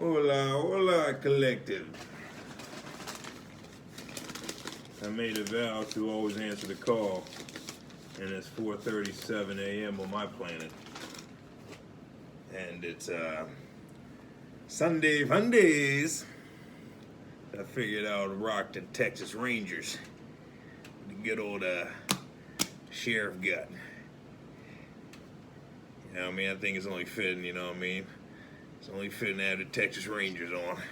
Hola, hola, collective. I made a vow to always answer the call, and it's 4:37 a.m. on my planet, and it's Sunday Fundays. I figured I would rock the Texas Rangers, the good old sheriff gut. You know what I mean? I think it's only fitting. You know what I mean? It's only fitting to have the Texas Rangers on.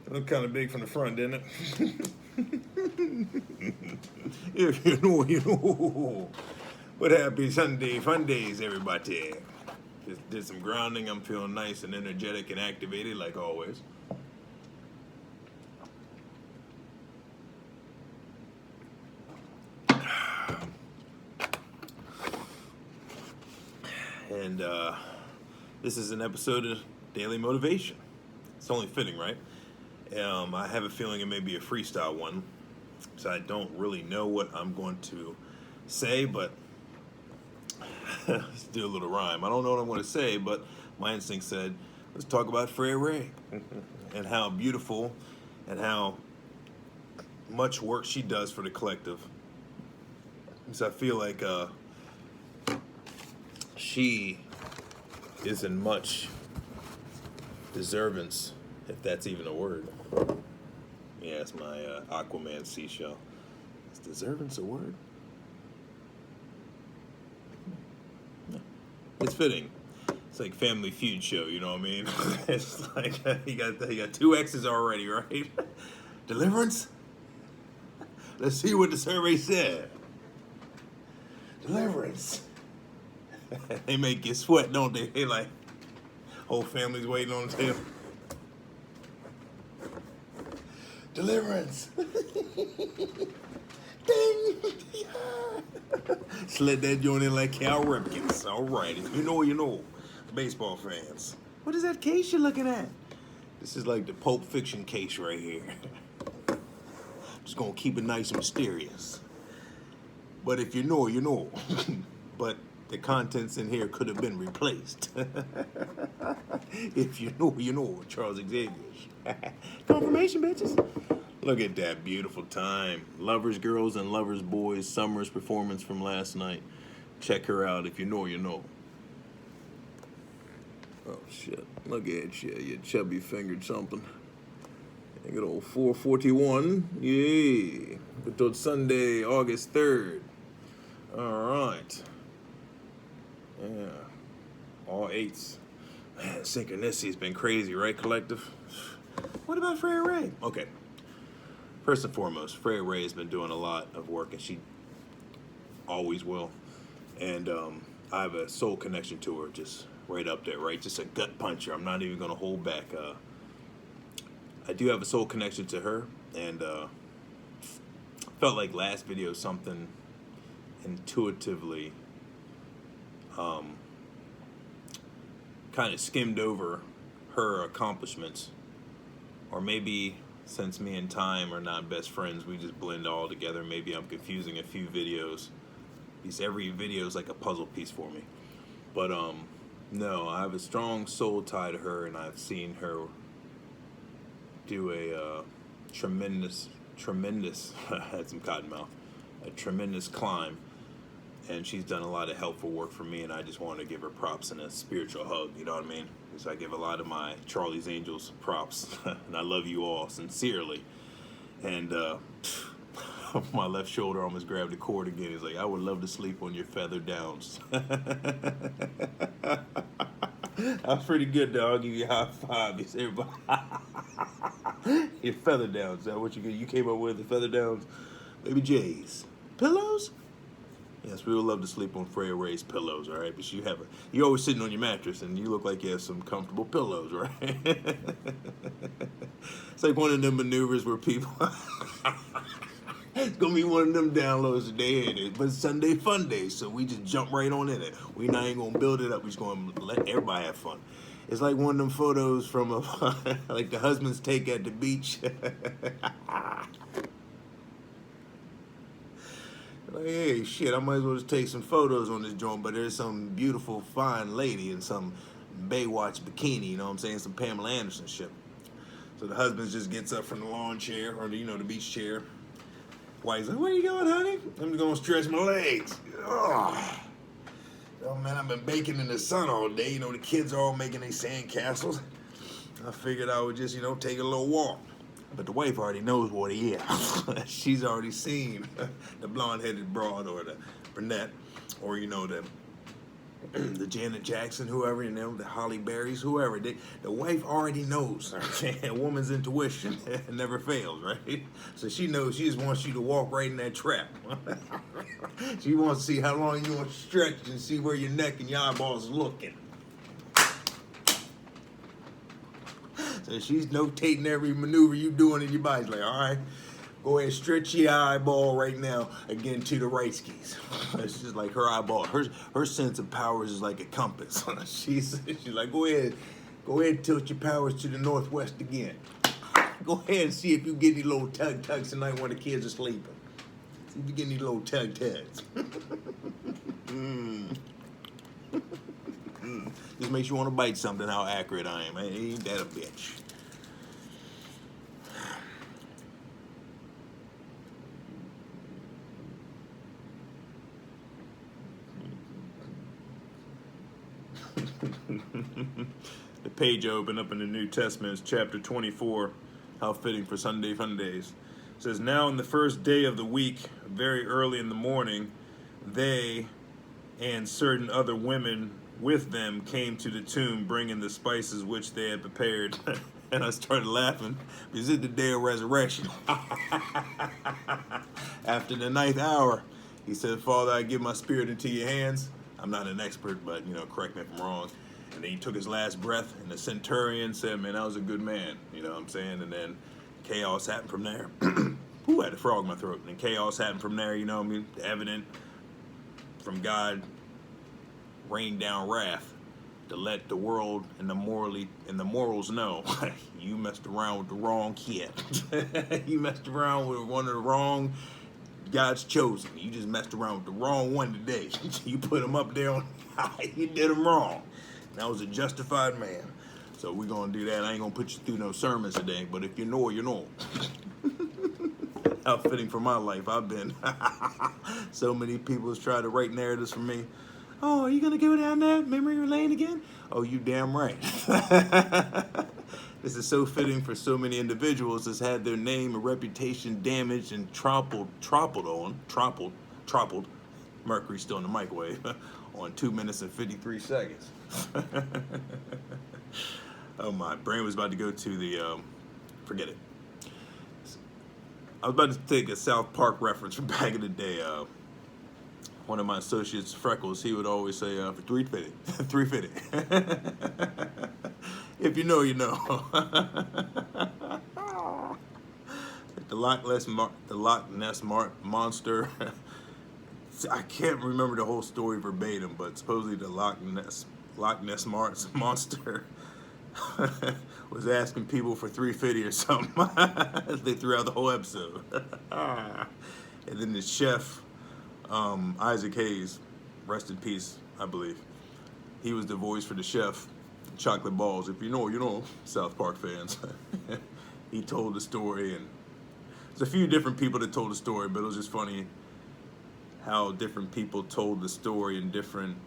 It looked kind of big from the front, didn't it? If you know, you know. But happy Sunday fun days, everybody. Just did some grounding. I'm feeling nice and energetic and activated, like always. And this is an episode of Daily Motivation. It's only fitting, right? I have a feeling it may be a freestyle one, so I don't really know what I'm going to say, but let's do a little rhyme. I don't know what I'm going to say, but my instinct said, let's talk about Freya Ray and how beautiful and how much work she does for the collective. So I feel like she is in much deservance, if that's even a word. Yeah, it's my Aquaman seashell. Is deservance a word? No. It's fitting. It's like Family Feud show, you know what I mean? It's like you got two X's already, right? Deliverance? Let's see what the survey said. Deliverance. They make you sweat, don't they? They like, whole family's waiting on the table. Deliverance. Ding. Slid that joint in like Cal Ripkins. All right. If you know, you know. Baseball fans. What is that case you're looking at? This is like the Pulp Fiction case right here. Just gonna keep it nice and mysterious. But if you know, you know. But the contents in here could have been replaced. If you know, you know. Charles Xavier. Confirmation, bitches. Look at that beautiful time. Lovers girls and lovers boys. Summer's performance from last night. Check her out. If you know, you know. Oh, shit. Look at you. You chubby fingered something. Good old 441. Yay. Good old Sunday, August 3rd. All right. Yeah. All eights. Man, synchronicity's been crazy, right, collective? What about Freya Ray? Okay. First and foremost, Freya Ray has been doing a lot of work, and she always will. And I have a soul connection to her, just right up there, right? Just a gut puncher. I'm not even going to hold back. I do have a soul connection to her, and felt like last video something intuitively kind of skimmed over her accomplishments, or maybe since me and Time are not best friends, we just blend all together. Maybe I'm confusing a few videos, because every video is like a puzzle piece for me. But no, I have a strong soul tie to her, and I've seen her do a tremendous I had some cotton mouth, a tremendous climb. And she's done a lot of helpful work for me, and I just want to give her props and a spiritual hug, you know what I mean? Because I give a lot of my Charlie's Angels props, and I love you all sincerely. And my left shoulder almost grabbed the cord again. He's like, I would love to sleep on your feather downs. That's pretty good, dog. I'll give you a high five. Yes, everybody. Your feather downs. Is that what you came up with, the feather downs? Baby J's. Pillows? Yes, we would love to sleep on Freya Ray's pillows, all right? But you're always sitting on your mattress, and you look like you have some comfortable pillows, right? It's like one of them maneuvers where people... It's going to be one of them downloads today, ain't it? But it's Sunday Fun Day, so we just jump right on in it. We not even going to build it up. We're just going to let everybody have fun. It's like one of them photos from like the husband's take at the beach. Like, hey, shit, I might as well just take some photos on this joint, but there's some beautiful, fine lady in some Baywatch bikini, you know what I'm saying? Some Pamela Anderson shit. So the husband just gets up from the lawn chair, or the, the beach chair. Wife's like, where you going, honey? I'm just gonna stretch my legs. Oh. Oh man, I've been baking in the sun all day. You know, the kids are all making their sand castles. I figured I would just, take a little walk. But the wife already knows what he is. She's already seen the blonde-headed broad or the brunette, or the Janet Jackson, whoever, the Holly Berrys, whoever. The wife already knows. A woman's intuition never fails, right? So she knows. She just wants you to walk right in that trap. She wants to see how long you want to stretch and see where your neck and your eyeballs are looking. So she's notating every maneuver you doing in your body. She's like, all right, go ahead and stretch your eyeball right now again to the right skis. It's just like her eyeball. Her sense of powers is like a compass. She's like, go ahead and tilt your powers to the northwest again. Go ahead and see if you get any little tug-tugs tonight when the kids are sleeping. See if you get any little tug-tugs. Just makes you want to bite something how accurate I am. Ain't that a bitch? The page open up in the New Testament is chapter 24. How fitting for Sunday fun days. It says, now on the first day of the week, very early in the morning, they and certain other women with them came to the tomb, bringing the spices which they had prepared. And I started laughing because it's the day of resurrection. After the 9th hour, he said, Father, I give my spirit into your hands. I'm not an expert, but, correct me if I'm wrong. And then he took his last breath, and the centurion said, man, I was a good man. You know what I'm saying? And then chaos happened from there. Ooh, I had a frog in my throat. And then chaos happened from there, evident from God rained down wrath to let the world and the morals know you messed around with the wrong kid. You messed around with one of the wrong God's chosen. You just messed around with the wrong one today. You put him up there on you did him wrong. That was a justified man. So we're gonna do that. I ain't gonna put you through no sermons today, but if you know, you know. How fitting for my life. I've been so many people has tried to write narratives for me. Oh, are you going to go down there memory lane again? Oh, you damn right. This is so fitting for so many individuals that's had their name and reputation damaged and trampled, Mercury still in the microwave, on 2 minutes and 53 seconds. Oh, my brain was about to go to the, forget it. I was about to take a South Park reference from back in the day. One of my associates, Freckles, he would always say, for 350. 350. If you know, you know. The Loch Ness Monster. I can't remember the whole story verbatim, but supposedly the Loch Ness Monster was asking people for 350 or something. They threw out the whole episode. And then the chef, Isaac Hayes, rest in peace, I believe. He was the voice for the chef, Chocolate Balls. If you know, you know, South Park fans. He told the story, and there's a few different people that told the story, but it was just funny how different people told the story in different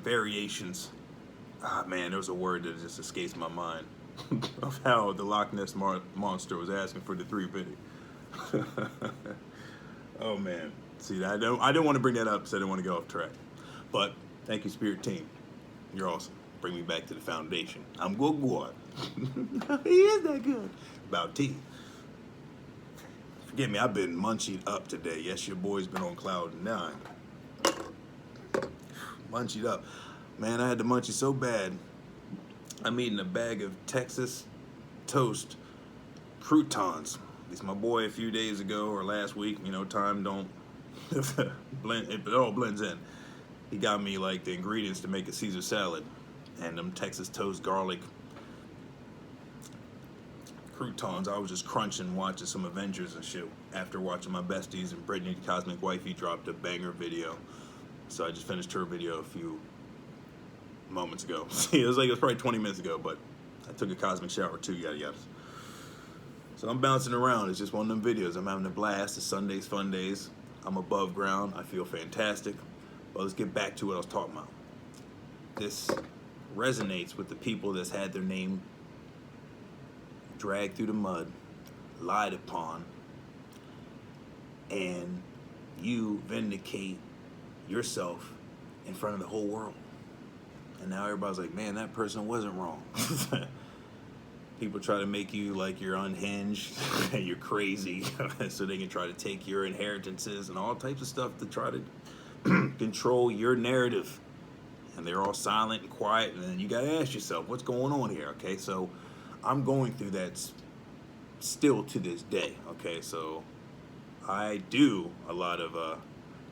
variations. Ah, man, there was a word that just escapes my mind of how the Loch Ness Monster was asking for the 350. Oh man, see, I didn't want to bring that up, so I didn't want to go off track. But thank you, Spirit Team. You're awesome. Bring me back to the foundation. I'm good. He is that good. About tea. Forgive me, I've been munching up today. Yes, your boy's been on cloud 9. Munching up. Man, I had the munchies so bad. I'm eating a bag of Texas toast croutons. At least my boy a few days ago or last week, time don't blend, it all blends in. He got me like the ingredients to make a Caesar salad and them Texas toast garlic croutons. I was just crunching, watching some Avengers and shit after watching my besties, and Brittany, Cosmic Wifey, dropped a banger video. So I just finished her video a few moments ago. it was probably 20 minutes ago, but I took a cosmic shower too, yada yada. So I'm bouncing around. It's just one of them videos. I'm having a blast. It's Sundays, fun days. I'm above ground. I feel fantastic. But let's get back to what I was talking about. This resonates with the people that's had their name dragged through the mud, lied upon, and you vindicate yourself in front of the whole world. And now everybody's like, man, that person wasn't wrong. People try to make you like you're unhinged and you're crazy so they can try to take your inheritances and all types of stuff to try to control your narrative. And they're all silent and quiet, and then you gotta ask yourself, what's going on here, okay? So I'm going through that still to this day, okay? So I do a lot of,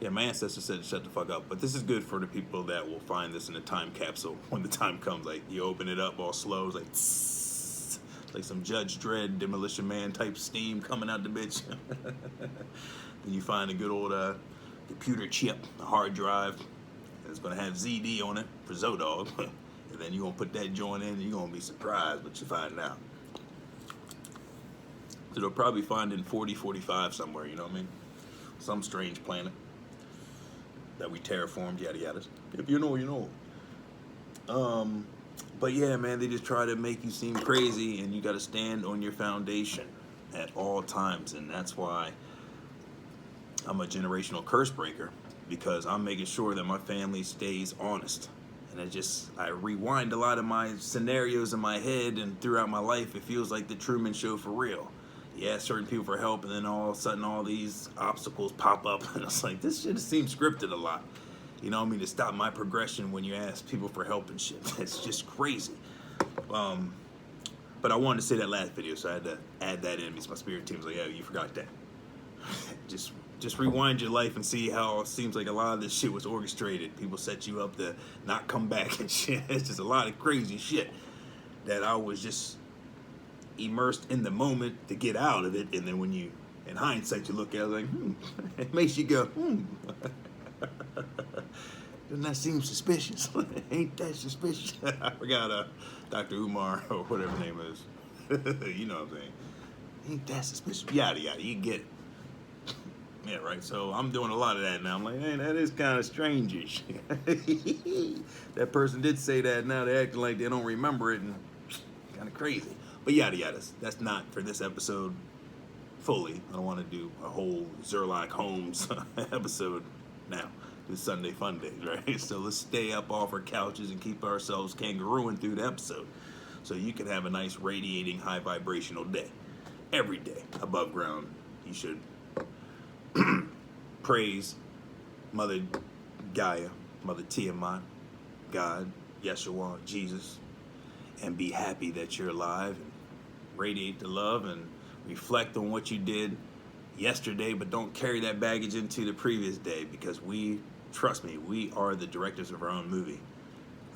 yeah, my ancestor said to shut the fuck up, but this is good for the people that will find this in a time capsule when the time comes. Like, you open it up all slow, it's like, tss, like some Judge Dredd, Demolition Man type steam coming out the bitch. Then you find a good old computer chip, a hard drive. It's going to have ZD on it for Zodog. And then you're going to put that joint in and you're going to be surprised what you find out. So they'll probably find it in 4045 somewhere, you know what I mean? Some strange planet that we terraformed, yada yada. If you know, you know. But yeah, man, they just try to make you seem crazy, and you got to stand on your foundation at all times. And that's why I'm a generational curse breaker, because I'm making sure that my family stays honest. And I rewind a lot of my scenarios in my head, and throughout my life, it feels like the Truman Show for real. You ask certain people for help, and then all of a sudden all these obstacles pop up, and it's like, this shit seems scripted a lot. You know what I mean? To stop my progression when you ask people for help and shit. It's just crazy. But I wanted to say that last video, so I had to add that in because my spirit team was like, yeah, you forgot that. Just rewind your life and see how it seems like a lot of this shit was orchestrated. People set you up to not come back and shit. It's just a lot of crazy shit that I was just immersed in the moment to get out of it. And then when you, in hindsight, you look at it like, it makes you go, doesn't that seem suspicious? Ain't that suspicious? I forgot Dr. Umar or whatever his name is. You know what I'm saying? Ain't that suspicious? Yada yada, you get it. Yeah, right. So I'm doing a lot of that now. I'm like, hey, that is kind of strange-ish. That person did say that. Now they're acting like they don't remember it, and kind of crazy. But yada yada. That's not for this episode fully. I don't want to do a whole Zerlock Holmes episode now. This Sunday fun days, right? So let's stay up off our couches and keep ourselves kangarooing through the episode, so you can have a nice radiating high vibrational day. Every day above ground, you should praise Mother Gaia, Mother Tiamat, God, Yeshua, Jesus, and be happy that you're alive, and radiate the love and reflect on what you did yesterday, but don't carry that baggage into the previous day, because trust me, we are the directors of our own movie.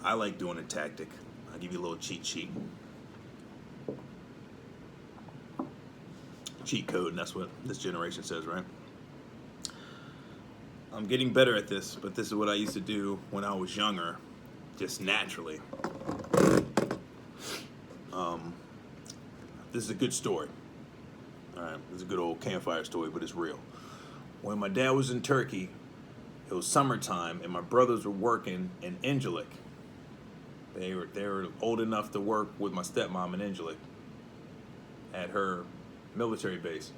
I like doing a tactic. I'll give you a little cheat sheet. Cheat code, and that's what this generation says, right? I'm getting better at this, but this is what I used to do when I was younger, just naturally. This is a good story. All right, this is a good old campfire story, but it's real. When my dad was in Turkey, it was summertime, and my brothers were working in Incirlik. They were old enough to work with my stepmom in Incirlik at her military base.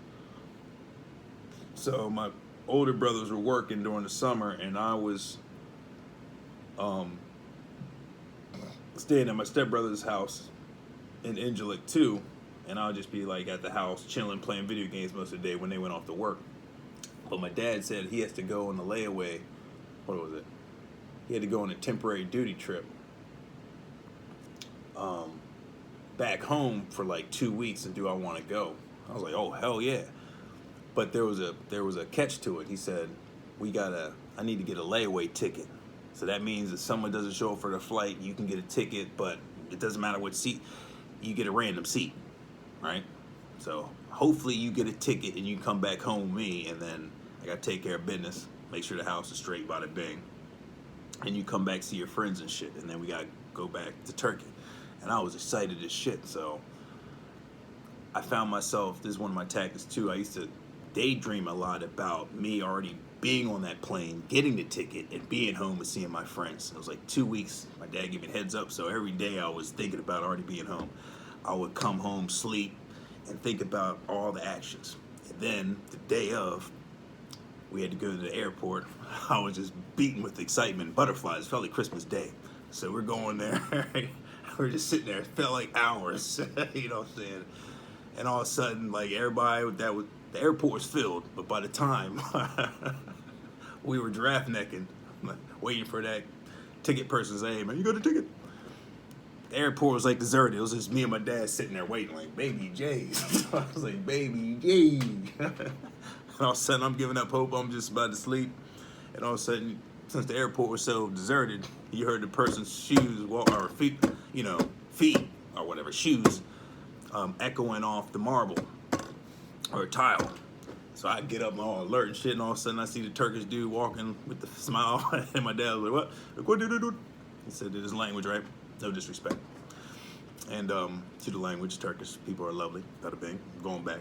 So my older brothers were working during the summer, and I was staying at my stepbrother's house in Incirlik too, and I'll just be like at the house chilling, playing video games most of the day when they went off to work. But my dad said he has to go on a layaway. What was it? He had to go on a temporary duty trip back home for like 2 weeks, and do I want to go? I was like, oh hell yeah. But there was a catch to it. He said, I need to get a layaway ticket. So that means if someone doesn't show up for the flight, you can get a ticket, but it doesn't matter what seat, you get a random seat, right? So hopefully you get a ticket and you come back home with me, and then I got to take care of business, make sure the house is straight, bada bing. And you come back, see your friends and shit, and then we got to go back to Turkey. And I was excited as shit, so I found myself, this is one of my tactics too, I used to daydream a lot about me already being on that plane, getting the ticket, and being home and seeing my friends. It was like 2 weeks. My dad gave me a heads up, so every day I was thinking about already being home. I would come home, sleep, and think about all the actions. And then the day of, we had to go to the airport. I was just beaten with excitement, butterflies. It felt like Christmas Day. So we're going there. We're just sitting there. It felt like hours. You know what I'm saying? And all of a sudden, like everybody, the airport was filled. But by the time we were draft necking, waiting for that ticket person to say, "Hey man, you got a ticket?" The airport was like deserted. It was just me and my dad sitting there waiting, like, "Baby J's." I was like, "Baby J's." And all of a sudden, I'm giving up hope. I'm just about to sleep. And all of a sudden, since the airport was so deserted, you heard the person's shoes, or feet, feet or whatever, shoes, echoing off the marble or tile. So I get up, I'm all alert and shit, and all of a sudden I see the Turkish dude walking with the smile. And my dad was like, "What? He said in his language, right? No disrespect. And to the language, Turkish people are lovely. Bada bing. Going back.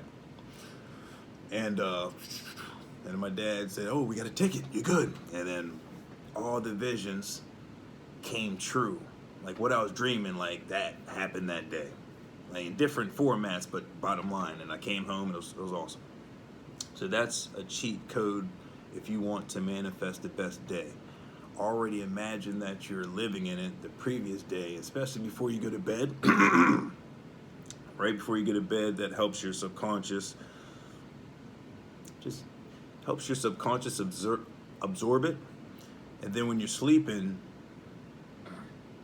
And my dad said, "Oh, we got a ticket. You're good." And then all the visions came true. Like what I was dreaming, like that happened that day. Like in different formats, but bottom line. And I came home and it was awesome. So that's a cheat code if you want to manifest the best day. Already imagine that you're living in it the previous day, especially before you go to bed. Right before you go to bed, that helps your subconscious. Just helps your subconscious absorb it. And then when you're sleeping,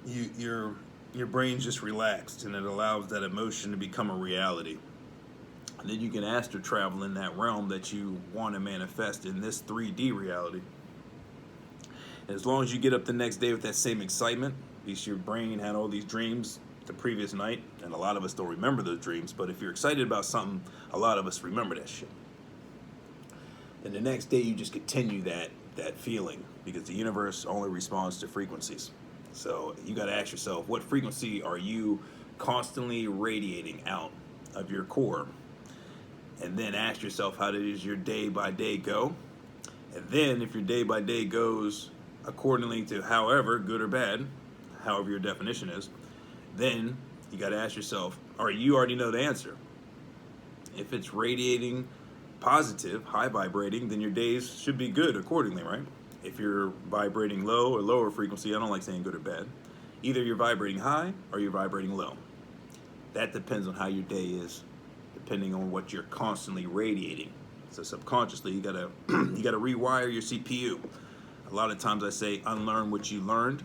your brain's just relaxed, and it allows that emotion to become a reality. And then you can astral travel in that realm that you want to manifest in this 3D reality. And as long as you get up the next day with that same excitement, at least your brain had all these dreams the previous night, and a lot of us don't remember those dreams, but if you're excited about something, a lot of us remember that shit. And the next day you just continue that feeling, because the universe only responds to frequencies. So you got to ask yourself, what frequency are you constantly radiating out of your core? And then ask yourself, how does your day by day go? And then if your day by day goes accordingly to however, good or bad, however your definition is, then you got to ask yourself, or you already know the answer. If it's radiating positive, high vibrating, then your days should be good accordingly, right? If you're vibrating low or lower frequency, I don't like saying good or bad. Either you're vibrating high or you're vibrating low. That depends on how your day is, depending on what you're constantly radiating. So subconsciously, you gotta rewire your CPU. A lot of times I say unlearn what you learned.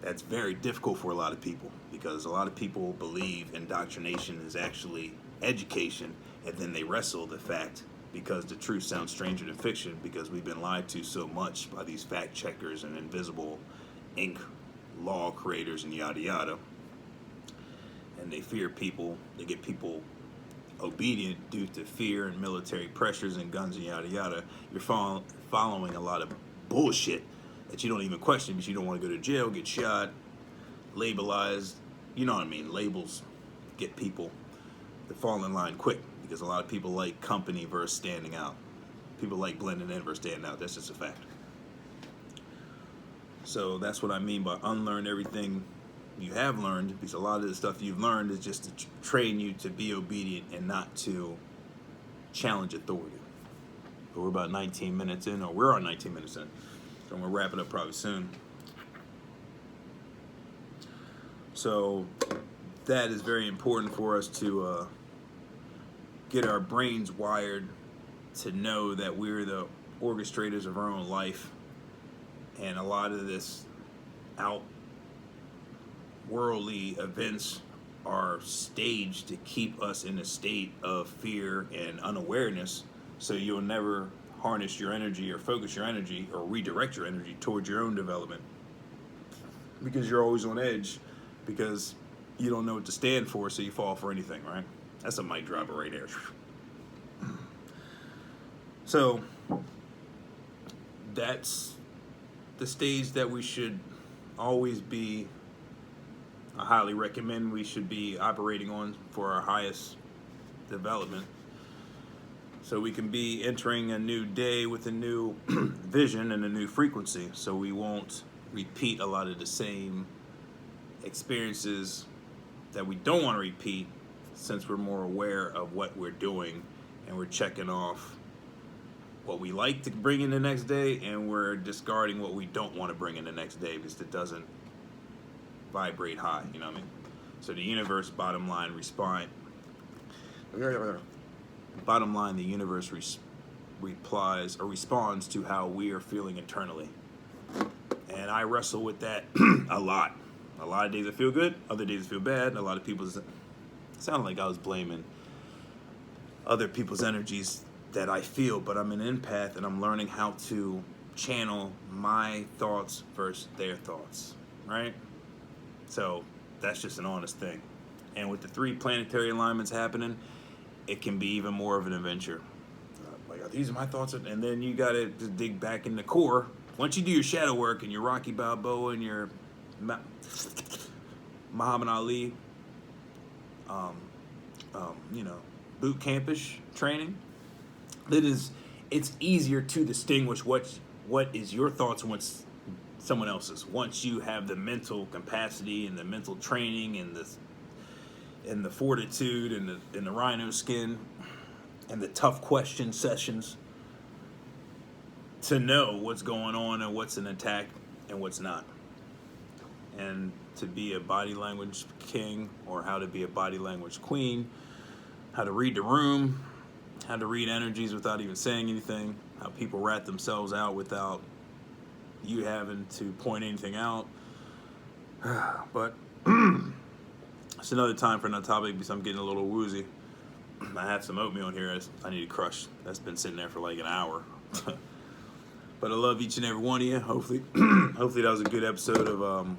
That's very difficult for a lot of people, because a lot of people believe indoctrination is actually education, and then they wrestle the fact, because the truth sounds stranger than fiction, because we've been lied to so much by these fact checkers and invisible ink law creators and yada yada. And they fear people. They get people obedient due to fear and military pressures and guns and yada yada. You're following a lot of bullshit that you don't even question, because you don't want to go to jail, get shot, labelized. You know what I mean? Labels get people to fall in line quick, because a lot of people like company versus standing out. People like blending in versus standing out. That's just a fact. So that's what I mean by unlearn everything you have learned, because a lot of the stuff you've learned is just to train you to be obedient and not to challenge authority. But we're about 19 minutes in, or we're on 19 minutes in, so I'm going to wrap it up probably soon. So that is very important for us to get our brains wired to know that we're the orchestrators of our own life, and a lot of this worldly events are staged to keep us in a state of fear and unawareness, so you'll never harness your energy or focus your energy or redirect your energy towards your own development, because you're always on edge, because you don't know what to stand for, so you fall for anything, right? That's a mic dropper right there. So that's the stage that we should always be. I highly recommend we should be operating on for our highest development. So we can be entering a new day with a new vision and a new frequency. So we won't repeat a lot of the same experiences that we don't want to repeat, since we're more aware of what we're doing and we're checking off what we like to bring in the next day, and we're discarding what we don't want to bring in the next day because it doesn't vibrate high, you know what I mean? So the universe, bottom line, the universe replies or responds to how we are feeling internally. And I wrestle with that a lot. A lot of days I feel good, other days I feel bad. A lot of people, sounded like I was blaming other people's energies that I feel, but I'm an empath and I'm learning how to channel my thoughts versus their thoughts, right? So that's just an honest thing. And with the 3 planetary alignments happening, it can be even more of an adventure. Like, these are my thoughts, and then you got to dig back in the core. Once you do your shadow work and your Rocky Balboa and your Muhammad Ali, boot campish training, it's easier to distinguish what is your thoughts and what's someone else's. Once you have the mental capacity and the mental training and the fortitude and the rhino skin and the tough question sessions to know what's going on and what's an attack and what's not. And to be a body language king, or how to be a body language queen, how to read the room, how to read energies without even saying anything, how people rat themselves out without you having to point anything out. But it's another time for another topic because I'm getting a little woozy. I have some oatmeal in here I need to crush. That's been sitting there for like an hour. But I love each and every one of you. Hopefully that was a good episode of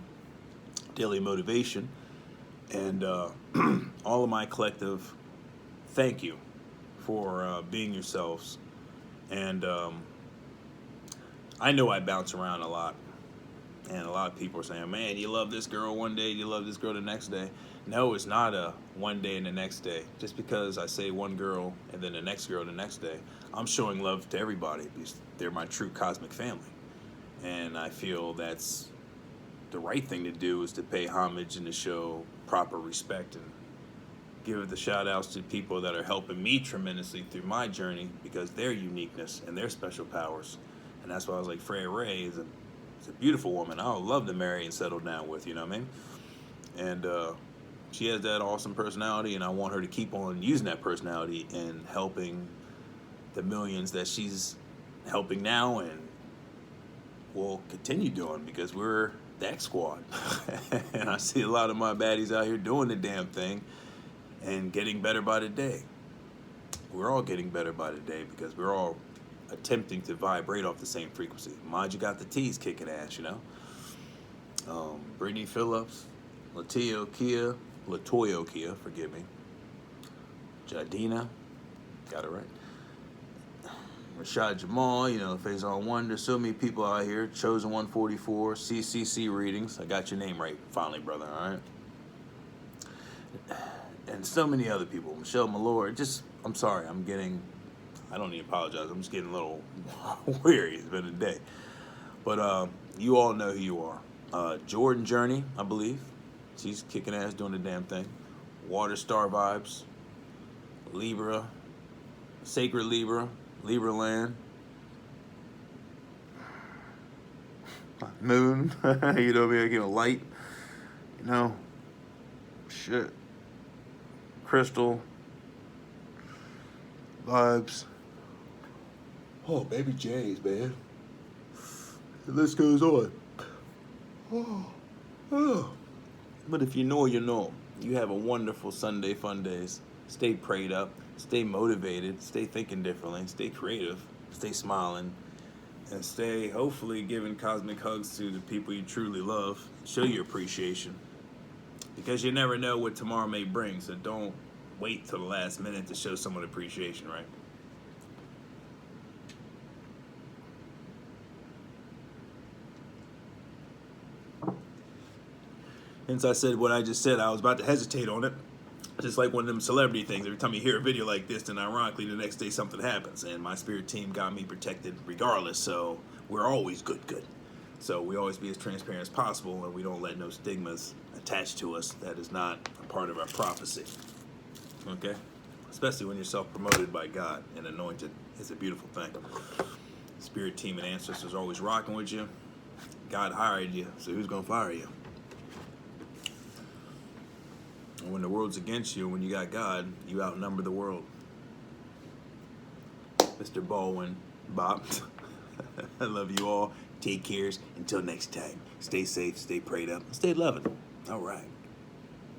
Daily Motivation. And all of my collective, thank you for being yourselves. And I know I bounce around a lot. And a lot of people are saying, man, you love this girl one day, you love this girl the next day. No, it's not a one day and the next day. Just because I say one girl and then the next girl the next day, I'm showing love to everybody because they're my true cosmic family. And I feel that's the right thing to do, is to pay homage and to show proper respect and give the shout outs to people that are helping me tremendously through my journey because their uniqueness and their special powers. And that's why I was like, Freya Ray is a beautiful woman I would love to marry and settle down with, you know what I mean? And she has that awesome personality, and I want her to keep on using that personality and helping the millions that she's helping now and will continue doing, because we're the X Squad. And I see a lot of my baddies out here doing the damn thing and getting better by the day. We're all getting better by the day because we're all attempting to vibrate off the same frequency. Mind you got the T's kicking ass, you know. Brittany Phillips, Latoya Kia, forgive me. Jadina, got it right. Rashad Jamal, Face on Wonder. So many people out here. Chosen 144, CCC readings. I got your name right, finally, brother. All right. And so many other people. Michelle Malloy. I'm sorry. I don't need to apologize. I'm just getting a little weary. It's been a day. But you all know who you are. Jordan Journey, I believe. She's kicking ass, doing the damn thing. Water Star Vibes. Libra. Sacred Libra. Libra Land. Moon. You know what I mean? Light. Shit. Crystal. Vibes. Oh, baby J's, man. The list goes on. Oh. But if you know, you know. You have a wonderful Sunday fun days. Stay prayed up. Stay motivated. Stay thinking differently. Stay creative. Stay smiling. And stay, hopefully, giving cosmic hugs to the people you truly love. Show your appreciation. Because you never know what tomorrow may bring. So don't wait till the last minute to show someone appreciation, right? Since I said what I just said, I was about to hesitate on it. Just like one of them celebrity things. Every time you hear a video like this, then ironically the next day something happens. And my spirit team got me protected regardless, so we're always good. So we always be as transparent as possible, and we don't let no stigmas attach to us. That is not a part of our prophecy. Okay? Especially when you're self-promoted by God and anointed. It's a beautiful thing. Spirit team and ancestors are always rocking with you. God hired you, so who's going to fire you? And when the world's against you, when you got God, you outnumber the world. Mr. Baldwin, Bob, I love you all. Take care. Until next time, stay safe, stay prayed up, stay loving. All right.